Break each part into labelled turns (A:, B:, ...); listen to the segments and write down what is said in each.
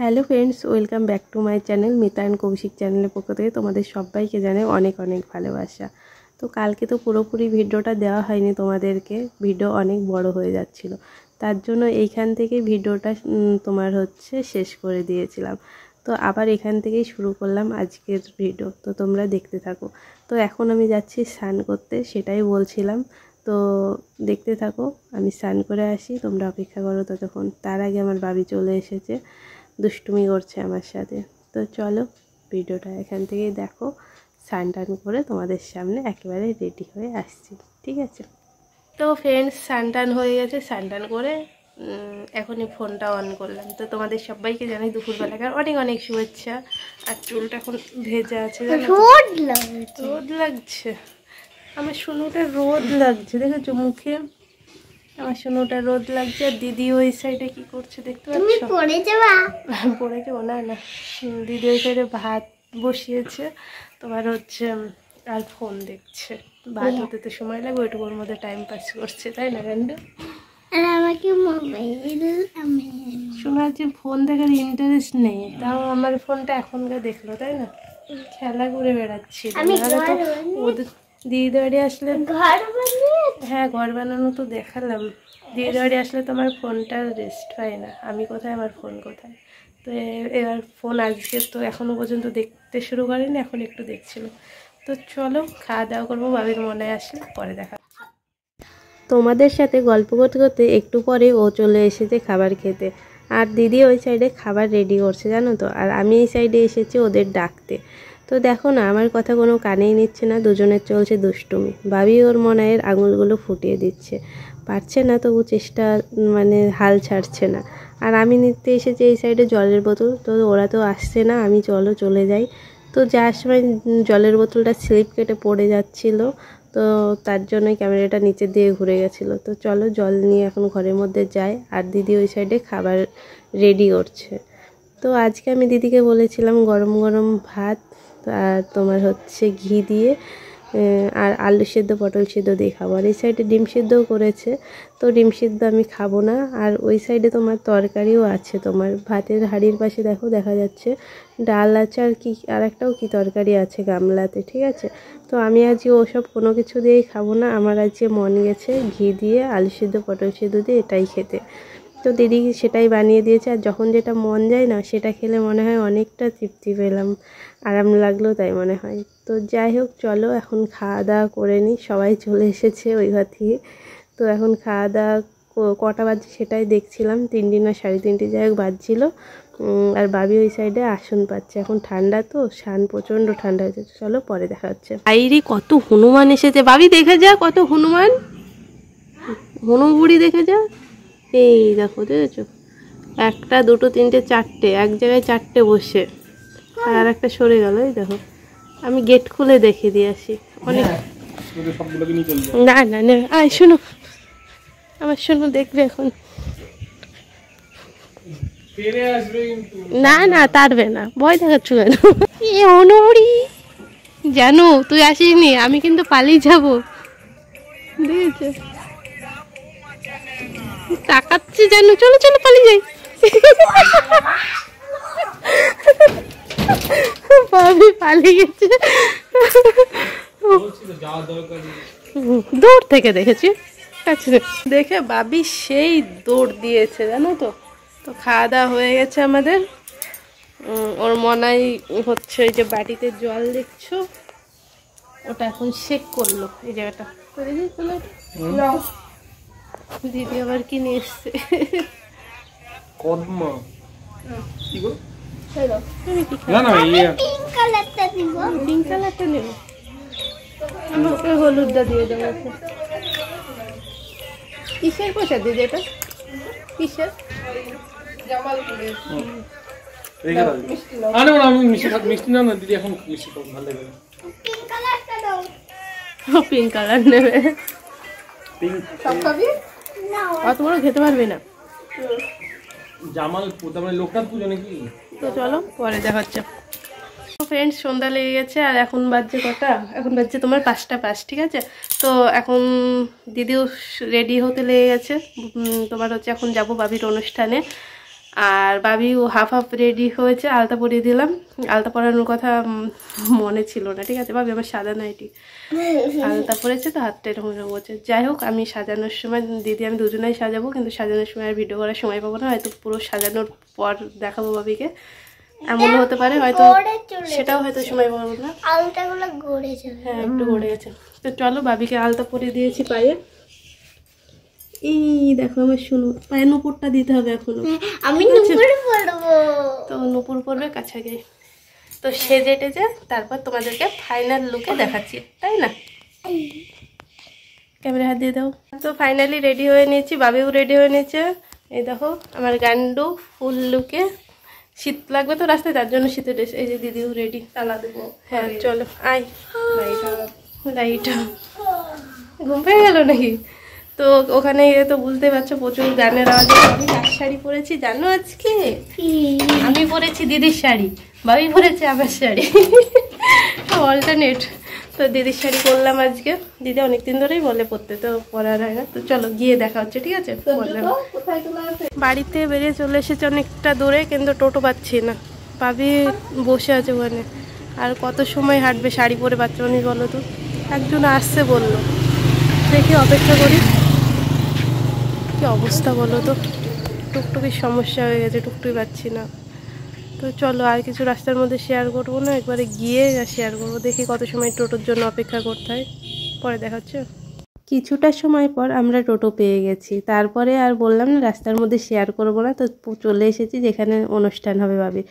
A: Hello friends, welcome back to my channel Mita and Koushik চ্যানেলের পক্ষ থেকে তোমাদের সবাইকে জানাই অনেক অনেক ভালোবাসা। তো কালকে তো পুরোপুরি ভিডিওটা দেওয়া হয়নি তোমাদেরকে, ভিডিও অনেক বড় হয়ে যাচ্ছিল, তার জন্য এইখান থেকে ভিডিওটা তোমার শেষ করে দিয়েছিলাম। তো আবার এখান থেকেই শুরু করলাম আজকের ভিডিও, তো তোমরা দেখতে থাকো। তো এখন আমি যাচ্ছি স্নান করতে, সেটাই বলছিলাম। তো দেখতে থাকো, আমি স্নান করে আসি, তোমরা অপেক্ষা করো ততক্ষণ। তার আগে আমার বাবি চলে এসেছে, দুষ্টুমি করছে আমার সাথে। তো চলো ভিডিওটা এখান থেকেই দেখো। স্নান টান করে তোমাদের সামনে একেবারে রেডি হয়ে আসছি, ঠিক আছে? তো ফ্রেন্ডস, স্নান টান হয়ে গেছে, স্নান টান করে এখনই ফোনটা অন করলাম। তো তোমাদের সবাইকে জানাই দুপুরবেলাকার অনেক অনেক শুভেচ্ছা। আর চুলটা এখন ভেজা আছে, রোদ লাগছে আমার সোনুটা, রোদ লাগছে দেখেছো মুখে, আমার সোনুটা রোদ লাগছে। আর দিদি ওই সাইডে কি করছে দেখতে পাচ্ছ? পড়ে যাবো না, দিদি ওই সাইডে ভাত বসিয়েছে তোমার আর ফোন দেখছে। ভাত হতে তো সময় লাগবে, ওইটুকুর মধ্যে টাইম পাস করছে, তাই না গান্ডু? শোনা যে ফোন দেখার ইন্টারেস্ট নেই, তাও আমার ফোনটা এখনকার দেখলো, তাই না? খেলা করে বেড়াচ্ছি। ওদের দিদি বাড়ি আসলে হ্যাঁ, ঘর বানানো তো দেখালাম। দিদি বাড়ি আসলে তো আমার ফোনটা রেস্ট পায় না, আমি কোথায় আমার ফোন কোথায়। তো এবার ফোন আজকে তো এখনও পর্যন্ত দেখতে শুরু করেনি, এখন একটু দেখছিল। তো চলো খাওয়া দাওয়া করবো, বাবির মনে আসলে পরে দেখা। তোমাদের সাথে গল্প করতে করতে একটু পরে ও চলে এসেছে খাবার খেতে। আর দিদি ওই সাইডে খাবার রেডি করছে, জানো তো। আর আমি এই সাইডে এসেছি ওদের ডাকতে। তো দেখো না, আমার কথা কোনো কানেই নিচ্ছে না, দুজনের চলছে দুষ্টুমি। ভাবি ওর মনের আঙুলগুলো ফুটিয়ে দিচ্ছে, পারছে না, তবু চেষ্টা হাল ছাড়ছে না। আর আমি নিতে এসেছি এই সাইডে জলের বোতল, তো ওরা তো আসছে না, আমি চলে যাই। তো যাওয়ার সময় জলের বোতলটা স্লিপ কেটে পড়ে যাচ্ছিলো, তো তার জন্যই ক্যামেরাটা নিচের দিকে ঘুরে গেছিলো। তো চলো জল নিয়ে এখন ঘরের মধ্যে যাই। আর দিদি ওই সাইডে খাবার রেডি করছে। তো আজকে আমি দিদিকে বলেছিলাম গরম গরম ভাত আর তোমার ঘি দিয়ে আর আলু সেদ্ধ পটল সেদ্ধ দিয়ে খাবো। আর এই সাইডে ডিম সেদ্ধও করেছে, তো ডিম সেদ্ধ আমি খাবো না। আর ওই সাইডে তোমার তরকারিও আছে, তোমার ভাতের হাঁড়ির পাশে দেখা যাচ্ছে ডাল আছে, আর কি আর একটাও কি তরকারি আছে গামলাতে, ঠিক আছে? তো আমি আজকে ওসব কোনো কিছু দিয়েই খাবো না, আমার আজকে মন গেছে ঘি দিয়ে আলু সেদ্ধ পটল সেদ্ধ দিয়ে এটাই খেতে। তো দিদি সেটাই বানিয়ে দিয়েছে। আর যখন যেটা মন যায় না, সেটা খেলে মনে হয় অনেকটা তৃপ্তি পেলাম, আরাম লাগলো, তাই মনে হয়। তো যাই হোক, চলো এখন খাওয়া দাওয়া করে নিই। সবাই চলে এসেছে ওই ঘর থেকে। তো এখন খাওয়া দাওয়া কটা বাজছে সেটাই দেখছিলাম, 3টি না 3:30 যাই হোক বাজছিল। আর বাবি ওই সাইডে আসন পাচ্ছে, এখন ঠান্ডা তো, প্রচণ্ড ঠান্ডা হয়েছে। চলো পরে দেখা হচ্ছে। বাইরে কত হনুমান এসেছে, বাবি দেখে যা কত হনুমান, হনুবুড়ি দেখে যা। এই দেখো, দেখেছো? 1 2 3 4টে, এক জায়গায় 4টে বসে, আর একটা সরে গেল। এই দেখো, আমি গেট খুলে দেখে দিয়ে আসি। অনেক না না না, আয় শোনো, আমার শোনো, দেখবে এখন। না না, তারবে না, ভয় দেখাচ্ছ কেন? এ অনুবুড়ি, জানো তুই আসিসনি, আমি কিন্তু পালিয়ে যাবো, দেখেছো? তাকাচ্ছি জানো, চলো চলো পালিয়ে যাই। ভাবি পালিয়ে গেছে, দূর থেকে দেখেছি, দেখে ভাবি সেই দৌড় দিয়েছে, জানো তো। তো খাওয়া দাওয়া হয়ে গেছে আমাদের। ওর মনাই এই যে বাটিতে জল দেখছো, ওটা এখন শেক করলো এই জায়গাটা। দিদি আবার কি নিয়ে এসছে, পিঙ্ক কালারটা নেব, হলুদটা দিয়ে দেবো। কিসের পয়সা দিদি এটা? কিসের? পিঙ্ক কালার নেবে, অত বড় খেতে পারবি না। তো চলো পরে দেখা হচ্ছে। ফ্রেন্ডস, সন্ধ্যা লেগে গেছে, আর এখন বাজছে কটা? এখন বাজছে তোমার 5টা 5, ঠিক আছে? তো এখন দিদিও রেডি হতে লেগে গেছে, তোমার এখন যাব বাবির অনুষ্ঠানে। আর বাবি ও হাফ হাফ রেডি হয়েছে, আলতা পরিয়ে দিলাম। আলতা পরানোর কথা মনে ছিল না, ঠিক আছে। বাবি আমার সাদা নাইটি, আলতা পরেছে তো হাতটা এরকম হচ্ছে। যাই হোক, আমি সাজানোর সময় দিদি আমি দুজনেই সাজাবো, কিন্তু সাজানোর সময় আর ভিডিও করার সময় পাবো না, হয়তো পুরো সাজানোর পর দেখাবো বাবিকে, এমনও হতে পারে, হয়তো সেটাও হয়তো সময় পাবো না।
B: আলতাগুলো গড়ে যাবে,
A: হ্যাঁ একটু গড়ে গেছে। তো চলো, বাবিকে আলতা পরিয়ে দিয়েছি পায়ে। এই দেখো আমার শুনো, পায়ে নুপুরটা দিতে হবে এখনো।
B: আমি নুপুর পরবো,
A: তো নুপুর পরবে কাছে গিয়ে। তো সেজে টেজে তারপর তোমাদেরকে ফাইনাল লুকে দেখাচ্ছি, তাই না? ক্যামেরা হাত দিয়ে দাও। তো ফাইনালি রেডি হয়ে নিয়েছি, বাবিও রেডি হয়ে নিয়েছে। এই দেখো আমার গান্ডু ফুল লুকে। শীত লাগবে তো রাস্তায়, তার জন্য শীতের ড্রেস। এই যে দিদিও রেডি, তালা দেবো। হ্যাঁ চলো আয়। লাইট ঘুম পেয়ে গেল নাকি? তো ওখানে গিয়ে তো বুঝতে পারছো প্রচুর গানের আওয়াজ। আমি কার শাড়ি পরেছি জানো আজকে? আমি পরেছি দিদির শাড়ি, বাবি পরেছে আমার শাড়ি, অল্টারনেট। তো দিদির শাড়ি পরলাম আজকে। দিদি অনেকদিন ধরেই বলে পরতে, তো পরার হয় না। তো চলো গিয়ে দেখা হচ্ছে, ঠিক আছে? বাড়িতে বেরিয়ে চলে এসেছে অনেকটা দূরে, কিন্তু টোটো পাচ্ছি না। বাবি বসে আছে ওখানে, আর কত সময় হাঁটবে শাড়ি পরে বাচ্চা মানুষ বলো তো? একজন আসছে বললো, দেখি অপেক্ষা করি। কি অবস্থা বলো তো, টুকটুকির সমস্যা হয়ে গেছে, টুকটুকি পাচ্ছি না। তো চলো আর কিছু রাস্তার মধ্যে শেয়ার করবো না, একবারে গিয়ে শেয়ার করবো। দেখি কত সময় টোটোর জন্য অপেক্ষা করতে হয়, পরে দেখাচ্ছে। কিছুটা সময় পর আমরা টোটো পেয়ে গেছি। তারপরে আর বললাম না রাস্তার মধ্যে শেয়ার করবো না, তো চলে এসেছি যেখানে অনুষ্ঠান হবে। ভাবি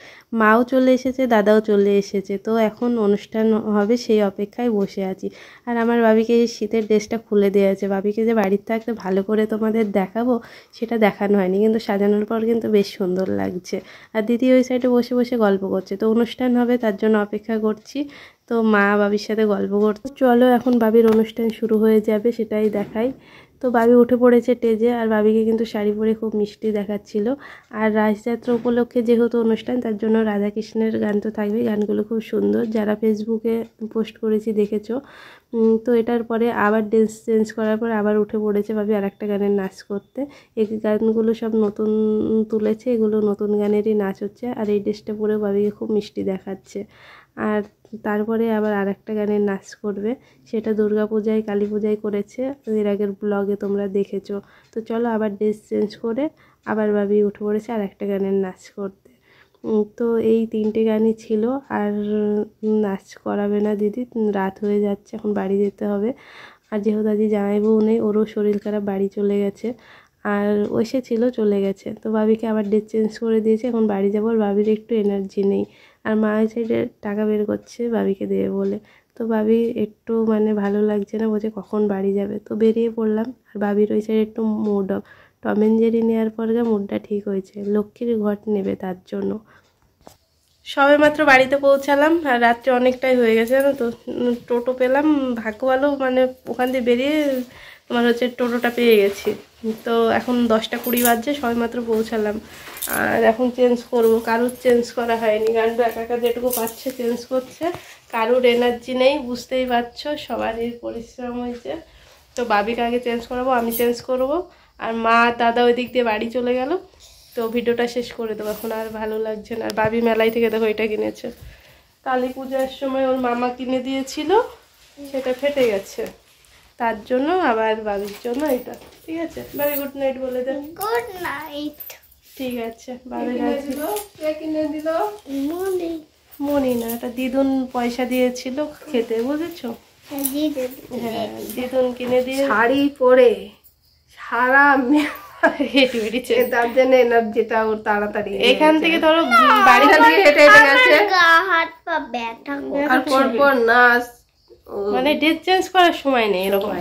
A: মাও চলে এসেছে, দাদাও চলে এসেছে। তো এখন অনুষ্ঠান হবে সেই অপেক্ষায় বসে আছি। আর আমার ভাবিকে এই শীতের ড্রেসটা খুলে দেওয়া আছে। ভাবিকে যে বাড়ির থাকতে ভালো করে তোমাদের দেখাবো সেটা দেখানো হয়নি, কিন্তু সাজানোর পর কিন্তু বেশ সুন্দর লাগছে। আর দিদি ওই সাইডে বসে বসে গল্প করছে। তো অনুষ্ঠান হবে তার জন্য অপেক্ষা করছি। তো মা বাবির সাথে গল্প করতে। চলো এখন বাবির অনুষ্ঠান শুরু হয়ে যাবে, সেটাই দেখাই। তো বাবি উঠে পড়েছে টেজে, আর বাবিকে কিন্তু শাড়ি পরে খুব মিষ্টি দেখাচ্ছিল। আর রাজযাত্রা উপলক্ষে যেহেতু অনুষ্ঠান, তার জন্য রাধাকৃষ্ণের গান তো থাকবেই। গানগুলো খুব সুন্দর, যারা ফেসবুকে পোস্ট করেছি দেখেছো। তো এটার পরে আবার ড্রেস চেঞ্জ করার পর আবার উঠে পড়েছে ভাবি আর একটা গানের নাচ করতে। এই গানগুলো সব নতুন তুলেছে, এগুলো নতুন গানেরই নাচ হচ্ছে। আর এই ড্রেসটা পরে ভাবিকে খুব মিষ্টি দেখাচ্ছে। আর তারপরে আবার আর একটা গানের নাচ করবে, সেটা দুর্গাপূজায় কালী পূজায় করেছে, এর আগের ব্লগে তোমরা দেখেছো। তো চলো আবার ড্রেস চেঞ্জ করে আবার ভাবি উঠে পড়েছে আর একটা গানের নাচ করতে। তো এই তিনটে গানই ছিল, আর নাচ করাবে না দিদি, রাত হয়ে যাচ্ছে, এখন বাড়ি যেতে হবে। আর যেহেতু আজ জামাইবউ নেই, ওরও শরীর খারাপ, বাড়ি চলে গেছে। আর এসেছিল চলে গেছে। তো ভাবিকে আবার ড্রেস চেঞ্জ করে দিয়েছে, এখন বাড়ি যাবো। আর ভাবির একটু এনার্জি নেই, আর মা ওই সাইডে টাকা বের করছে ভাবিকে দেবে বলে। তো ভাবি একটু মানে ভালো লাগছে না, বলছে কখন বাড়ি যাবে। তো বেরিয়ে পড়লাম। আর ভাবির ওই সাইডে একটু mood off, Tom and Jerry নেওয়ার পর মুডটা ঠিক হয়েছে, লক্ষ্মীর ঘট নেবে তার জন্য। সবে মাত্র বাড়িতে পৌঁছালাম, আর রাত্রে অনেকটাই হয়ে গেছে জানো তো। টোটো পেলাম, ভাগ্য ভালো, মানে ওখান দিয়ে বেরিয়ে তোমার হচ্ছে টোটোটা পেয়ে গেছি। তো এখন 10:20 বাজছে, সবে মাত্র পৌঁছালাম। আর এখন চেঞ্জ করব, কারুর চেঞ্জ করা হয়নি। গান্ডু একা একা যেটুকু পাচ্ছে চেঞ্জ করছে, কারুর এনার্জি নেই, বুঝতেই পারছো, সবারই পরিশ্রম হয়েছে। তো বাবিকে আগে চেঞ্জ করাবো, আমি চেঞ্জ করব। আর মা দাদা ওই দিক দিয়ে বাড়ি চলে গেল। তো ভিডিওটা শেষ করে দেবো, এখন আর ভালো লাগছে না। আর বাবি মেলাই থেকে দেখো এটা কিনেছে, কালী পূজার সময় ওর মামা কিনে দিয়েছিল, সেটা ফেটে গেছে, তার জন্য আবার বাবির জন্য এটা। ঠিক আছে বাবি, গুড নাইট বলে দে।
B: Good night.
A: ঠিক আছে বাবি রাখছি।
B: কিনে দিল
A: মনি না, এটা দিদুন পয়সা দিয়েছিল খেতে, বুঝেছো? হ্যাঁ দিদুন কিনে দিয়ে
B: শাড়ি পরে সারা হেঁটে বেরিয়েছে, তার জন্য এনার্জিটা ওর তাড়াতাড়ি।
A: এখান থেকে ধরো বাড়ি থেকে হেঁটে হেঁটে গেছে,
B: হাত পা ব্যথা, আর পরপর নাচ,
A: মানে ড্রেস চেঞ্জ করার সময় নেই এরকম।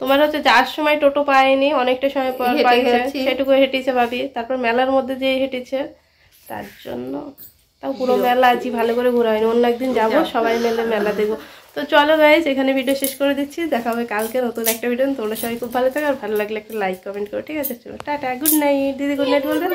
A: তোমার হচ্ছে যার সময় টোটো পায়নি, অনেকটা সময় পর পাইছে, সেটুকু হেঁটেছে ভাবি। তারপর মেলার মধ্যে যে হেঁটেছে, তার জন্য তাও পুরো মেলা আজই ভালো করে ঘোরা হয়নি। অন্য একদিন যাবো, সবাই মিলে মেলা দেখবো। তো চলো গাইস, এখানে ভিডিও শেষ করে দিচ্ছি, দেখা হবে কালকে নতুন একটা ভিডিও। তোমরা সবাই খুব ভালো থাকো, আর ভালো লাগলে একটা লাইক কমেন্ট করো, ঠিক আছে? চলো টাটা, গুড নাইট। দিদি গুড নাইট বলবে।